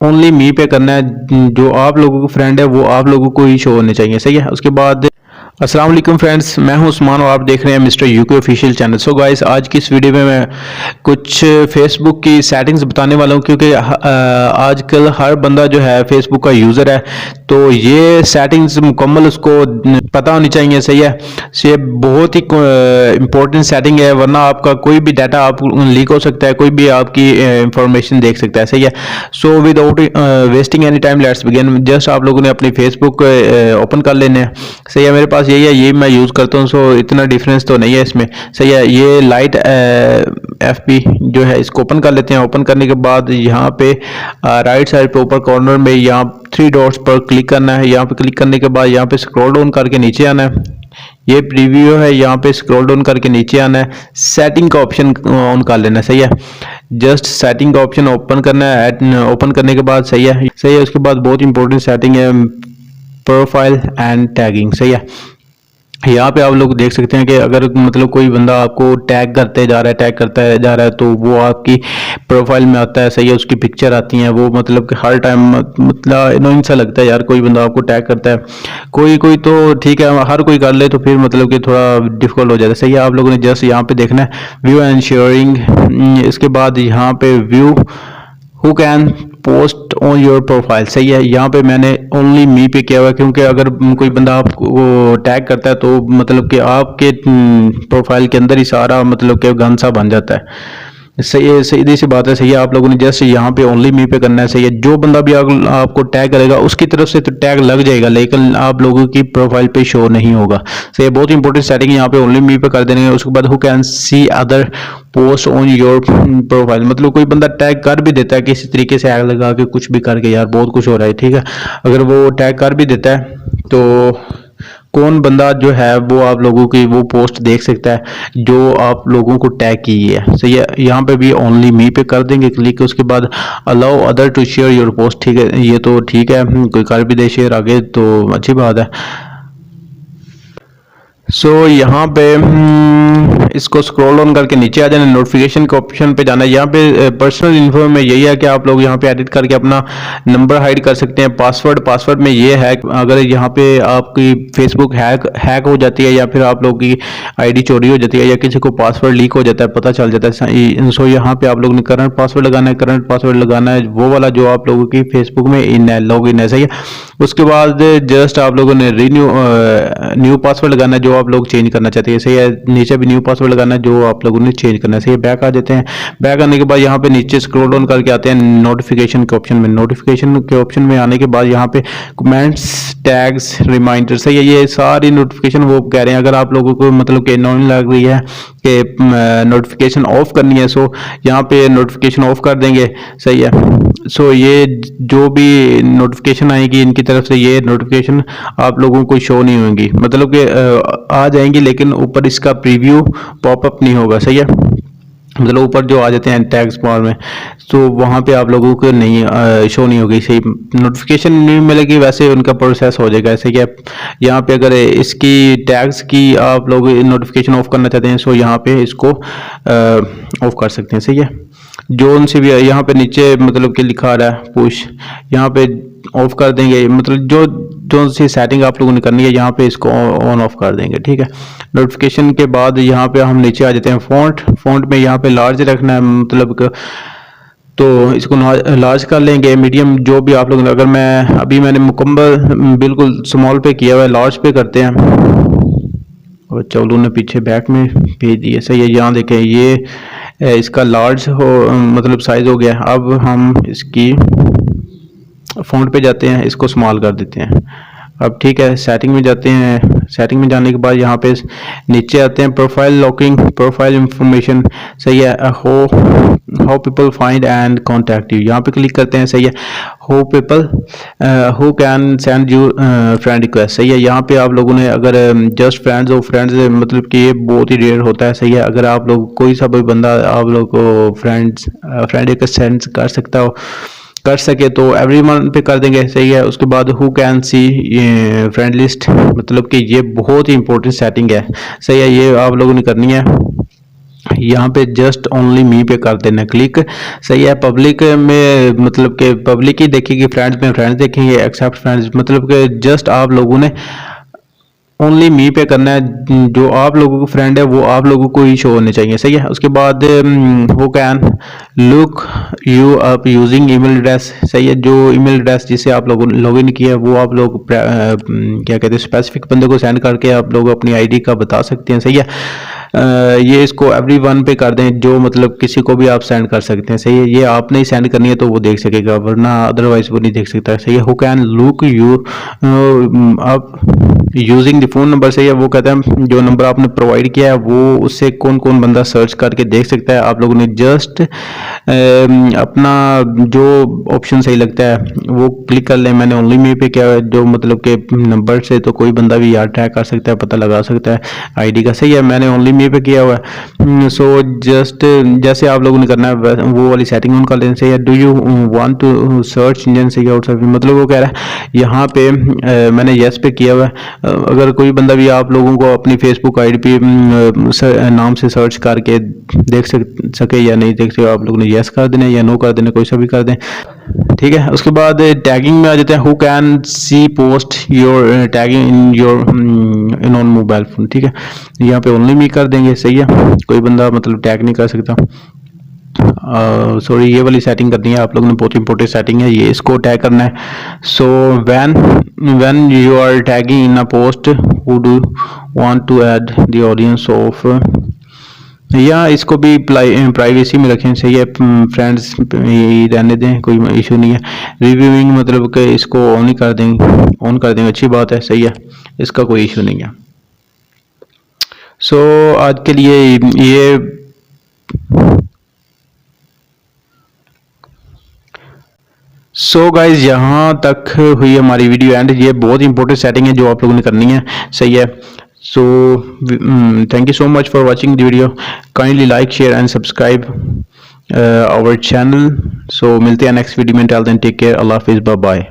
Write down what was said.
Only me पे करना है, जो आप लोगों को फ्रेंड है वो आप लोगों को ही शो होने चाहिए, सही है। उसके बाद अस्सलाम वालेकुम फ्रेंड्स, मैं हूं उस्मान और आप देख रहे हैं mister UK official channel. So guys, आज की इस वीडियो में मैं कुछ फेसबुक की सेटिंग्स बताने वाला हूं, क्योंकि आजकल हर बंदा जो है फेसबुक का यूज़र है, तो ये सेटिंग्स मुकम्मल उसको पता होनी चाहिए, सही है। ये बहुत ही इंपॉर्टेंट सेटिंग है, वरना आपका कोई भी डाटा आप लीक हो सकता है, कोई भी आपकी इंफॉर्मेशन देख सकता है, सही है। So without wasting any time let's begin. Just आप लोगों ने अपनी फेसबुक ओपन कर लेने हैं, सही है। मेरे पास यही है, ये मैं यूज़ करता हूँ, सो इतना डिफरेंस तो नहीं है इसमें, सही है। ये लाइट FB जो है, इसको ओपन कर लेते हैं। ओपन करने के बाद यहाँ पे राइट साइड पे ऊपर कॉर्नर में यहाँ 3 डॉट्स पर क्लिक करना है। यहाँ पे क्लिक करने के बाद यहाँ पे स्क्रॉल डाउन करके नीचे आना है। ये प्रीव्यू है, यहाँ पे स्क्रॉल डाउन करके नीचे आना है, सेटिंग का ऑप्शन ऑन कर लेना है, सही है। जस्ट सेटिंग का ऑप्शन ओपन करना है। ओपन करने के बाद सही है, सही है। उसके बाद बहुत इंपॉर्टेंट सेटिंग है, प्रोफाइल एंड टैगिंग, सही है। यहाँ पे आप लोग देख सकते हैं कि अगर मतलब कोई बंदा आपको टैग करते जा रहा है, टैग करता है जा रहा है, तो वो आपकी प्रोफाइल में आता है, सही है। उसकी पिक्चर आती हैं, वो मतलब कि हर टाइम मतलब इनोइंग सा लगता है यार, कोई बंदा आपको टैग करता है। कोई कोई तो ठीक है, हर कोई कर ले तो फिर मतलब कि थोड़ा डिफिकल्ट हो जाता है, सही है। आप लोगों ने जस्ट यहाँ पे देखना है व्यू एंड शेयरिंग। इसके बाद यहाँ पे view who can post on your profile, सही है। यहाँ पे मैंने ओनली मी पे किया हुआ है, क्योंकि अगर कोई बंदा आपको टैग करता है तो मतलब कि आपके प्रोफाइल के अंदर ही सारा मतलब कि गन सा बन जाता है, सही है। सीधी सी बात है, सही है। आप लोगों ने जस्ट यहाँ पे ओनली मी पे करना है, सही है। जो बंदा भी आपको टैग करेगा उसकी तरफ से तो टैग लग जाएगा, लेकिन आप लोगों की प्रोफाइल पे शो नहीं होगा, सही है। बहुत इंपॉर्टेंट सेटिंग यहाँ पे ओनली मी पे कर देंगे। उसके बाद who can see other post on your profile, मतलब कोई बंदा टैग कर भी देता है किसी तरीके से, टैग लगा के कुछ भी करके, यार बहुत कुछ हो रहा है, ठीक है। अगर वो टैग कर भी देता है तो कौन बंदा जो है वो आप लोगों की वो पोस्ट देख सकता है जो आप लोगों को टैग की है, सही है। यहाँ पे भी ओनली मी पे कर देंगे क्लिक। उसके बाद allow other to share your post, ठीक है, ये तो ठीक है, कोई कर भी दे शेयर आगे तो अच्छी बात है। सो यहाँ पे इसको स्क्रॉल ऑन करके नीचे आ जाना, नोटिफिकेशन के ऑप्शन पे जाना है। यहाँ पे पर्सनल इन्फो में यही है कि आप लोग यहाँ पे एडिट करके अपना नंबर हाइड कर सकते हैं। पासवर्ड में ये है, अगर यहाँ पे आपकी फेसबुक हैक हो जाती है, या फिर आप लोगों की आईडी चोरी हो जाती है, या किसी को पासवर्ड लीक हो जाता है, पता चल जाता है, सो यहाँ पे आप लोग ने करंट पासवर्ड लगाना है। करंट पासवर्ड लगाना है वो वाला जो आप लोगों की फेसबुक में इन है, लॉग इन है, सही है। उसके बाद जस्ट आप लोगों ने न्यू पासवर्ड लगाना है जो आप लोग चेंज करना चाहते हैं, सही है। नीचे भी न्यू पासवर्ड लगाना है जो आप लोगों ने चेंज करना है, सही है। बैक आ जाते हैं। बैक आने के बाद यहाँ पे नीचे स्क्रॉल डाउन करके आते हैं नोटिफिकेशन के ऑप्शन में। नोटिफिकेशन के ऑप्शन में आने के बाद यहाँ पे कमेंट्स, टैग्स, रिमाइंडर, सही है। ये सारी नोटिफिकेशन वो कह रहे हैं, अगर आप लोगों को मतलब कि नॉन लग रही है कि नोटिफिकेशन ऑफ करनी है, सो यहाँ पे नोटिफिकेशन ऑफ कर देंगे, सही है। सो ये जो भी नोटिफिकेशन आएगी इनकी तरफ से, ये नोटिफिकेशन आप लोगों को शो नहीं होंगी, मतलब कि आ जाएंगी, लेकिन ऊपर इसका प्रीव्यू पॉपअप नहीं होगा, सही है। मतलब ऊपर जो आ जाते हैं टैग्स बार में, तो वहाँ पे आप लोगों को नहीं शो नहीं होगी, सही। नोटिफिकेशन नहीं मिलेगी, वैसे उनका प्रोसेस हो जाएगा, ऐसे कि यहाँ पे अगर इसकी टैग्स की आप लोग नोटिफिकेशन ऑफ करना चाहते हैं, सो यहाँ पे इसको ऑफ कर सकते हैं, सही है। जो उनसे भी यहाँ पे नीचे मतलब कि लिखा आ रहा है पुश, यहाँ पे ऑफ कर देंगे, मतलब जो जो सी सेटिंग आप लोगों ने करनी है यहाँ पे इसको ऑन ऑफ कर देंगे, ठीक है। नोटिफिकेशन के बाद यहाँ पे हम नीचे आ जाते हैं। फॉन्ट में यहाँ पे लार्ज रखना है, मतलब तो इसको लार्ज कर लेंगे, मीडियम जो भी आप लोग, अगर मैंने मुकम्मल बिल्कुल स्मॉल पे किया हुआ है, लार्ज पे करते हैं। और चलो ने पीछे बैक में भेज दिए, सही है। यहाँ देखें ये इसका लार्ज हो मतलब साइज हो गया। अब हम इसकी फ़ॉन्ट पे जाते हैं, इसको स्मॉल कर देते हैं। अब ठीक है, सेटिंग में जाते हैं। सेटिंग में जाने के बाद यहाँ पे नीचे आते हैं, प्रोफाइल लॉकिंग, प्रोफाइल इंफॉर्मेशन, सही है। How people find and contact you, यहाँ पे क्लिक करते हैं, सही है। How people who can send you friend request, सही है। यहाँ पे आप लोगों ने अगर जस्ट फ्रेंड्स हो, फ्रेंड्स मतलब कि ये बहुत ही रेयर होता है, सही है। अगर आप लोग कोई सा भी बंदा आप लोग को फ्रेंड रिक्वेस्ट सेंड कर सके तो एवरीवन पे कर देंगे, सही है। उसके बाद who can see friend list, मतलब कि ये बहुत ही इंपॉर्टेंट सेटिंग है, सही है। ये आप लोगों ने करनी है। यहाँ पे जस्ट ओनली मी पे कर देना क्लिक। सही है, पब्लिक में मतलब कि पब्लिक ही देखेगी, फ्रेंड्स में फ्रेंड्स देखेंगे, एक्सेप्ट फ्रेंड्स मतलब कि जस्ट आप लोगों ने ओनली मी पे करना है। जो आप लोगों को फ्रेंड है वो आप लोगों को ही शो होने चाहिए। सही है, उसके बाद वो can look you up using email address. सही है, जो ईमेल एड्रेस जिसे आप लोगों ने लॉगिन किया है वो आप लोग क्या कहते हैं स्पेसिफिक बंदे को सेंड करके आप लोग अपनी आईडी का बता सकते हैं। सही है, ये इसको एवरीवन पे कर दें, जो मतलब किसी को भी आप सेंड कर सकते हैं। सही है, ये आपने ही सेंड करनी है तो वो देख सकेगा, वरना अदरवाइज वो नहीं देख सकता। सही है, who can look you up using the phone number. सही है, वो कहता है जो नंबर आपने प्रोवाइड किया है वो उससे कौन कौन बंदा सर्च करके देख सकता है। आप लोगों ने जस्ट अपना जो ऑप्शन सही लगता है वो क्लिक कर लें। मैंने ओनली मी पे किया है, जो मतलब के नंबर से तो कोई बंदा भी यार ट्रैक कर सकता है, पता लगा सकता है आईडी का। सही है, मैंने ओनली मी पे किया हुआ है। सो जस्ट जैसे आप लोगों ने करना है वो वाली सेटिंग ऑन कर लें। सही है, do you want to search engine. सही है, आउटसाइड मतलब वो कह रहा है यहाँ पे मैंने येस पे किया हुआ है। अगर कोई बंदा भी आप लोगों को अपनी फेसबुक आईडी पे नाम से सर्च करके देख सके या नहीं देख सके, आप लोगों ने येस कर देना या नो कर देना, कोई सा भी कर दें। ठीक है, उसके बाद टैगिंग में आ जाते हैं। Who can see post your tagging in your in on mobile phone. ठीक है, यहाँ पे ओनली मी कर देंगे। सही है, कोई बंदा मतलब टैग नहीं कर सकता। सॉरी, ये वाली सेटिंग करनी है आप लोगों ने, बहुत इंपॉर्टेंट सेटिंग है ये, इसको टैग करना है। So when you are tagging in a post who do want to add the audience of, या इसको भी प्राइवेसी में रखें। सही है, फ्रेंड्स रहने दें, कोई इशू नहीं है। रिव्यूइंग मतलब कि इसको ऑन ही कर देंगे, ऑन कर देंगे, अच्छी बात है। सही है, इसका कोई इशू नहीं है। सो आज के लिए ये सो गाइज यहाँ तक हुई हमारी वीडियो एंड। ये बहुत इंपॉर्टेंट सेटिंग है जो आप लोगों ने करनी है। सही है, so thank you so much for watching the video. Kindly like share and subscribe our channel. So मिलते हैं नेक्स्ट वीडियो में, टिल देन टेक केयर, अल्लाह हाफिज़, बाय बाय।